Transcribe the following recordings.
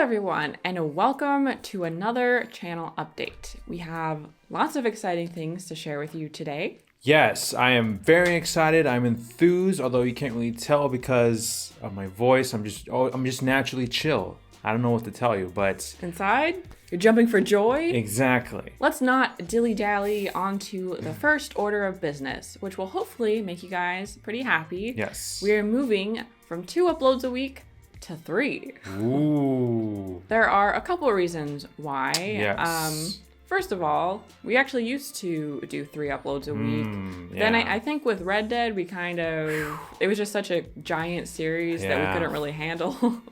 everyone, and welcome to another channel update. We have lots of exciting things to share with you today. Yes, I am very excited. I'm enthused, although you can't really tell because of my voice. I'm just naturally chill. I don't know what to tell you, but Inside, you're jumping for joy. exactly. Let's not dilly-dally onto the first order of business, which will hopefully make you guys pretty happy. Yes. We are moving from 2 uploads a week to 3. Ooh. There are a couple of reasons why. Yes. First of all, we actually used to do 3 uploads a week. Then yeah. I think with Red Dead, it was just such a giant series that we Yeah. couldn't really handle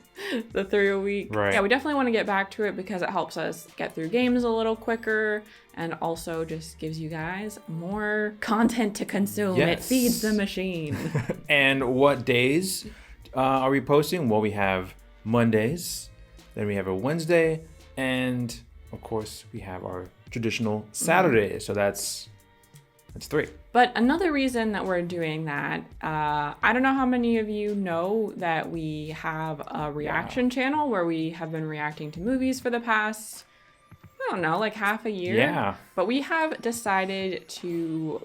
the 3 a week. Right. Yeah, we definitely want to get back to it because it helps us get through games a little quicker and also just gives you guys more content to consume. It Yes. feeds the machine. And what days are we posting? Well, we have Mondays, then we have a Wednesday, and of course we have our traditional Saturday. So that's 3. But another reason that we're doing that, I don't know how many of you know that we have a reaction channel where we have been reacting to movies for the past, I don't know, like half a year. Yeah. But we have decided to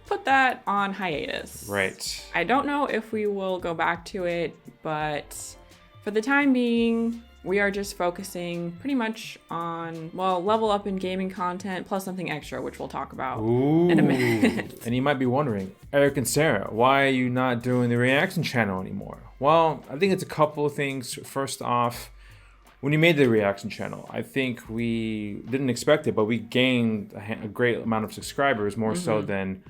put that on hiatus. Right. I don't know if we will go back to it, but for the time being, we are just focusing pretty much on, well, level up in gaming content plus something extra, which we'll talk about in a minute. And you might be wondering, Eric and Sarah, why are you not doing the reaction channel anymore? Well, I think it's a couple of things. First off, when you made the reaction channel, I think we didn't expect it, but we gained a great amount of subscribers, more so than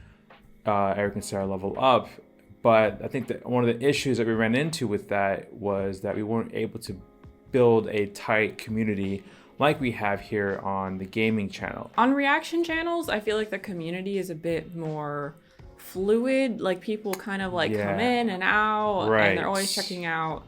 Eric and Sarah level up. But I think that one of the issues that we ran into with that was that we weren't able to build a tight community like we have here on the gaming channel. On reaction channels, I feel like the community is a bit more fluid. Like people kind of like come in and out, and they're always checking out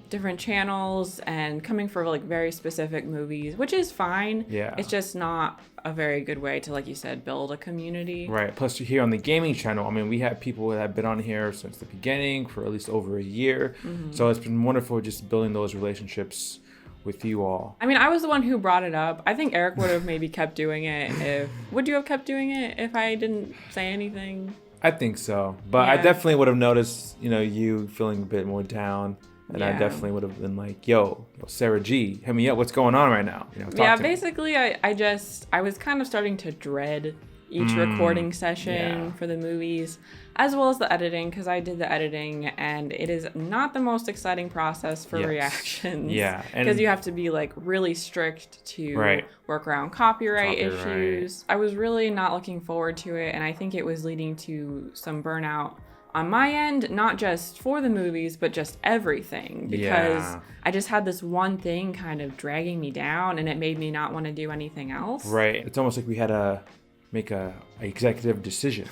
different channels and coming for like very specific movies, which is fine. Yeah. It's just not a very good way to, like you said, build a community. Right. Plus, here on the gaming channel, I mean, we have people that have been on here since the beginning for at least over a year. So it's been wonderful just building those relationships with you all. I mean, I was the one who brought it up. I think Eric would have maybe kept doing it would you have kept doing it if I didn't say anything? I think so. But I definitely would have noticed, you feeling a bit more down. And I definitely would have been like, yo, Sarah G, hit me up. What's going on right now? Basically, I was kind of starting to dread each recording session for the movies, as well as the editing, because I did the editing, and it is not the most exciting process for reactions. Yeah. Because you have to be like really strict to work around copyright issues. I was really not looking forward to it, and I think it was leading to some burnout on my end, not just for the movies, but just everything, because I just had this one thing kind of dragging me down, and it made me not want to do anything else. Right. It's almost like we had to make a executive decision.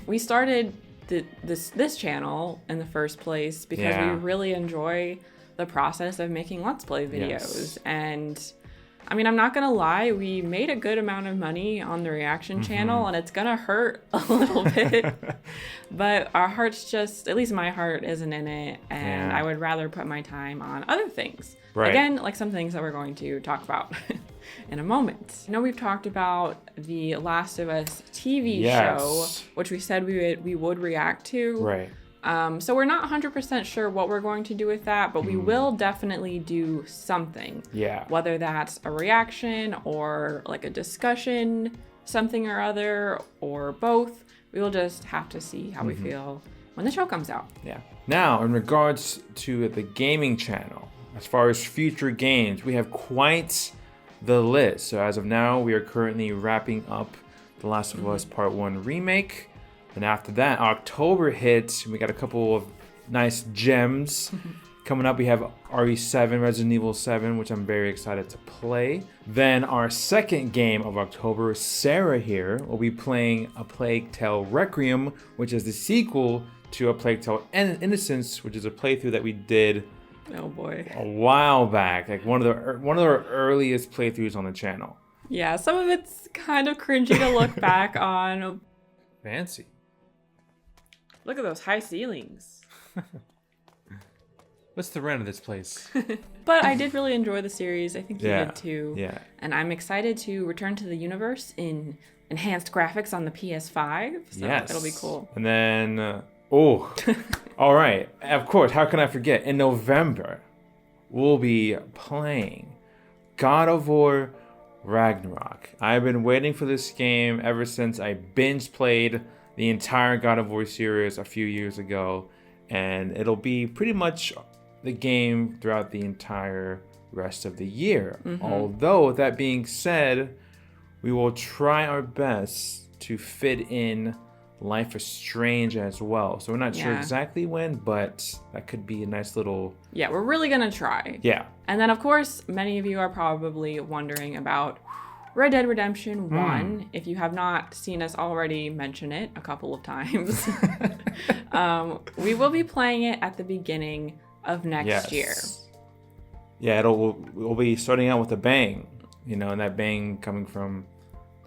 We started this channel in the first place because we really enjoy the process of making Let's Play videos. And I mean, I'm not gonna lie, we made a good amount of money on the reaction channel, and it's gonna hurt a little bit, but our heart's just, at least my heart isn't in it, and I would rather put my time on other things. Again, like some things that we're going to talk about in a moment. I know we've talked about the Last of Us TV show, which we said we would react to. Right. So we're not 100% sure what we're going to do with that, but we will definitely do something. Yeah. Whether that's a reaction or like a discussion, something or other, or both. We will just have to see how we feel when the show comes out. Yeah. Now, in regards to the gaming channel, as far as future games, we have quite the list. So as of now, we are currently wrapping up The Last of Us Part 1 remake. And after that, October hits. We got a couple of nice gems. Coming up, we have RE7, Resident Evil 7, which I'm very excited to play. Then our second game of October, Sarah here, will be playing A Plague Tale Requiem, which is the sequel to A Plague Tale Innocence, which is a playthrough that we did Oh boy. a while back. Like one of our earliest playthroughs on the channel. Yeah, some of it's kind of cringy to look back on. Fancy. Look at those high ceilings. What's the rent of this place? But I did really enjoy the series. I think you did too. Yeah. And I'm excited to return to the universe in enhanced graphics on the PS5. So it'll be cool. And then, all right. Of course, how can I forget? In November, we'll be playing God of War Ragnarok. I've been waiting for this game ever since I binge played the entire God of War series a few years ago. And it'll be pretty much the game throughout the entire rest of the year. Although, with that being said, we will try our best to fit in Life is Strange as well. So we're not sure exactly when, but that could be a nice little... Yeah, we're really going to try. Yeah. And then, of course, many of you are probably wondering about Red Dead Redemption 1. If you have not seen us already mention it a couple of times, we will be playing it at the beginning of next year. Yeah, we'll be starting out with a bang, and that bang coming from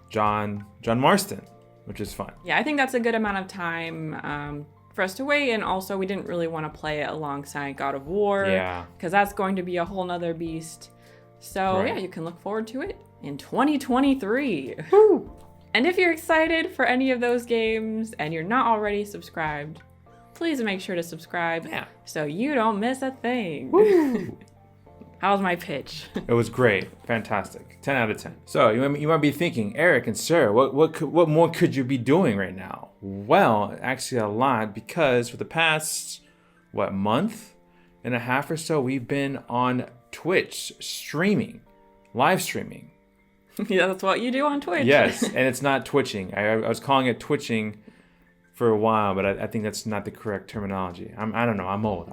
John Marston, which is fun. Yeah, I think that's a good amount of time for us to wait, and also we didn't really want to play it alongside God of War, because that's going to be a whole nother beast. So yeah, you can look forward to it in 2023. Woo! And if you're excited for any of those games and you're not already subscribed, please make sure to subscribe so you don't miss a thing. Woo! How was my pitch? It was great. Fantastic. 10 out of 10. So you might be thinking, Eric and Sarah, what more could you be doing right now? Well, actually a lot, because for the past, month and a half or so, we've been on Twitch live streaming. Yeah, that's what you do on Twitch. Yes, and it's not twitching. I was calling it twitching for a while, but I think that's not the correct terminology. I don't know. I'm old.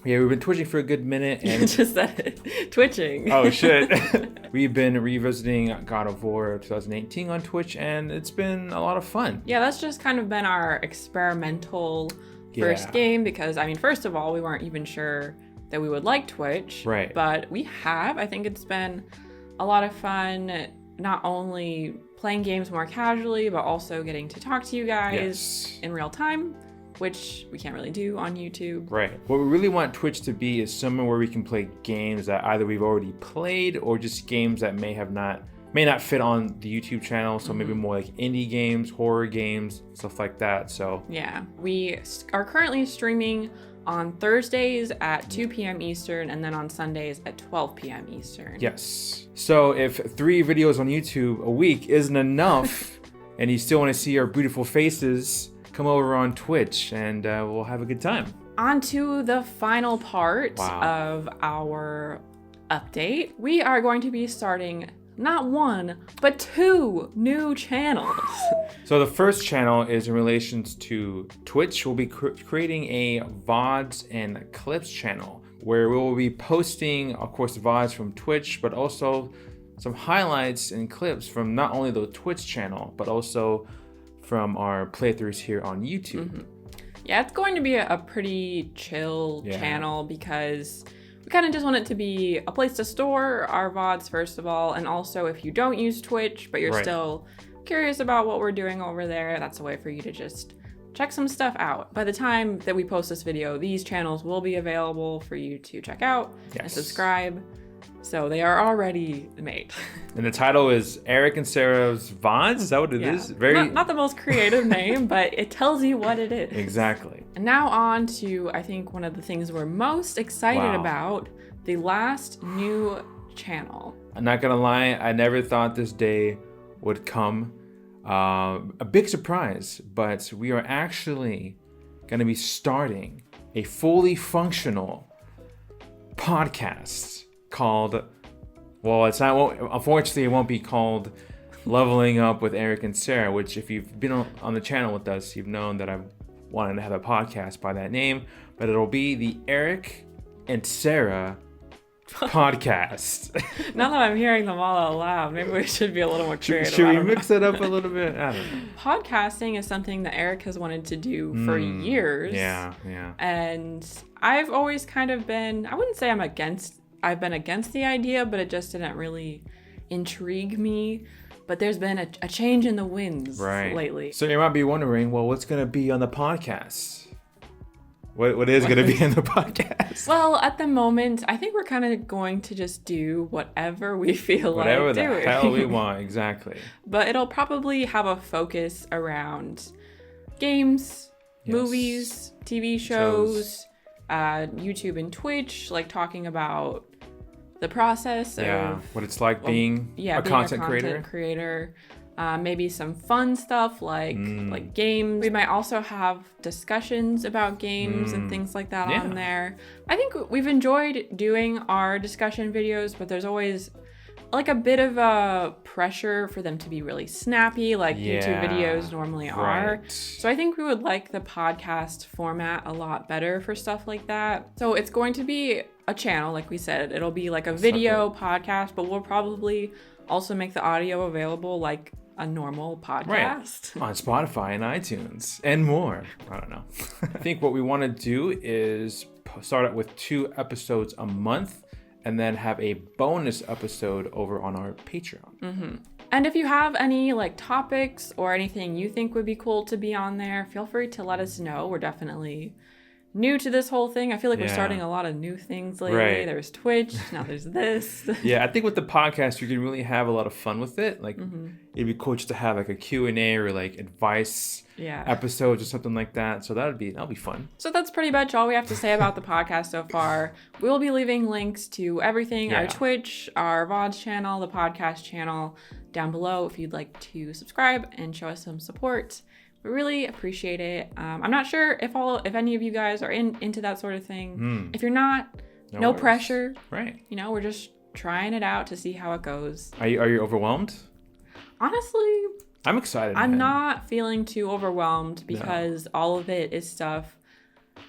Yeah, we've been twitching for a good minute. And... You just said it. Twitching. Oh, shit. We've been revisiting God of War 2018 on Twitch, and it's been a lot of fun. Yeah, that's just kind of been our experimental first game, because, first of all, we weren't even sure that we would like Twitch. Right. But we have. I think it's been a lot of fun, not only playing games more casually, but also getting to talk to you guys in real time, which we can't really do on YouTube. Right. What we really want Twitch to be is somewhere where we can play games that either we've already played or just games that may not fit on the YouTube channel. So maybe more like indie games, horror games, stuff like that. So yeah, we are currently streaming on Thursdays at 2 p.m. Eastern, and then on Sundays at 12 p.m. Eastern. Yes. So if 3 videos on YouTube a week isn't enough and you still want to see our beautiful faces, come over on Twitch and we'll have a good time. On to the final part of our update. We are going to be starting not 1, but 2 new channels. So the first channel is in relation to Twitch. We'll be creating a VODs and Clips channel where we will be posting, of course, VODs from Twitch, but also some highlights and clips from not only the Twitch channel, but also from our playthroughs here on YouTube. Yeah, it's going to be a pretty chill channel, because we kind of just want it to be a place to store our VODs, first of all, and also if you don't use Twitch, but you're still curious about what we're doing over there, that's a way for you to just check some stuff out. By the time that we post this video, these channels will be available for you to check out and subscribe. So they are already made. And the title is Eric and Sarah's VODs? Is that what it is? Not the most creative name, but it tells you what it is. Exactly. And now on to, I think, one of the things we're most excited about, the last new channel. I'm not gonna lie, I never thought this day would come. A big surprise, but we are actually gonna be starting a fully functional podcast called, unfortunately, it won't be called Leveling Up with Eric and Sarah, which if you've been on the channel with us, you've known that I've wanted to have a podcast by that name, but it'll be the Eric and Sarah podcast. Now that I'm hearing them all out loud, maybe we should be a little more creative. Should we mix it up a little bit? I don't know. Podcasting is something that Eric has wanted to do for years. Yeah. And I've always kind of been, I wouldn't say I've been against the idea, but it just didn't really intrigue me. But there's been a change in the winds lately. So you might be wondering, well, what's going to be on the podcast? What is going to be in the podcast? Well, at the moment, I think we're kind of going to just do whatever we feel like doing. Whatever the hell we want, exactly. But it'll probably have a focus around games, movies, TV shows, YouTube and Twitch, like talking about the process of what it's like being a content creator. Maybe some fun stuff like games. We might also have discussions about games and things like that on there. I think we've enjoyed doing our discussion videos, but there's always like a bit of a pressure for them to be really snappy like YouTube videos normally are. So I think we would like the podcast format a lot better for stuff like that. So it's going to be a channel, like we said. It'll be like a video podcast, but we'll probably also make the audio available like a normal podcast. On Spotify and iTunes and more. I don't know. I think what we want to do is start out with 2 episodes a month and then have a bonus episode over on our Patreon. And if you have any like topics or anything you think would be cool to be on there, feel free to let us know. We're definitely new to this whole thing. I feel like we're starting a lot of new things lately. There's Twitch, now there's this. I think with the podcast, you can really have a lot of fun with it. Like, it'd be cool just to have like a Q&A or like advice episodes or something like that. So that'll be fun. So that's pretty much all we have to say about the podcast so far. We will be leaving links to everything, our Twitch, our VODs channel, the podcast channel down below if you'd like to subscribe and show us some support. We really appreciate it. I'm not sure if any of you guys are into that sort of thing. If you're not, no pressure. Right. You know, we're just trying it out to see how it goes. Are you overwhelmed? Honestly, I'm excited. I'm not feeling too overwhelmed because all of it is stuff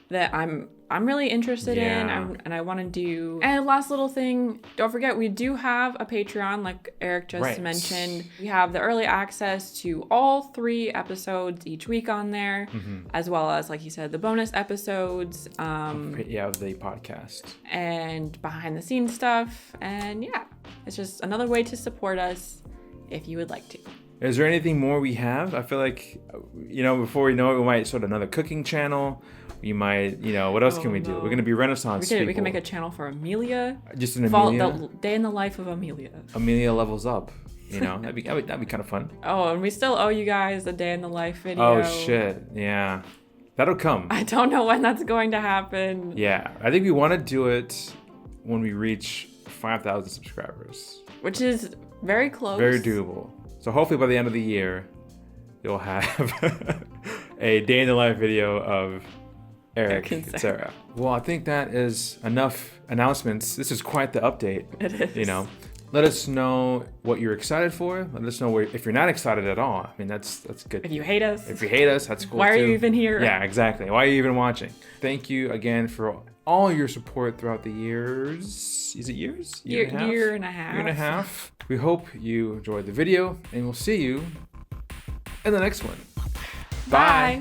that I'm really interested in and I want to do. And last little thing, don't forget we do have a Patreon like Eric just mentioned. We have the early access to all 3 episodes each week on there, as well as, like you said, the bonus episodes. Of the podcast. And behind the scenes stuff. And it's just another way to support us if you would like to. Is there anything more we have? I feel like, before we know it, we might start another cooking channel. We might, what else can we do? We're going to be Renaissance people. We can make a channel for Amelia. Just an Amelia? The day in the life of Amelia. Amelia levels up. That'd be kind of fun. Oh, and we still owe you guys the day in the life video. Oh, shit. Yeah. That'll come. I don't know when that's going to happen. Yeah. I think we want to do it when we reach 5,000 subscribers. Which is very close. Very doable. So hopefully by the end of the year, you'll have a day in the life video of Eric and Sarah. Well, I think that is enough announcements. This is quite the update. It is. Let us know what you're excited for. Let us know if you're not excited at all. I mean, that's good. If you hate us. If you hate us, that's cool. Why are you even here? Yeah, exactly. Why are you even watching? Thank you again for all your support throughout the years. Is it years? Year and a half. Year and a half. We hope you enjoyed the video, and we'll see you in the next one. Bye.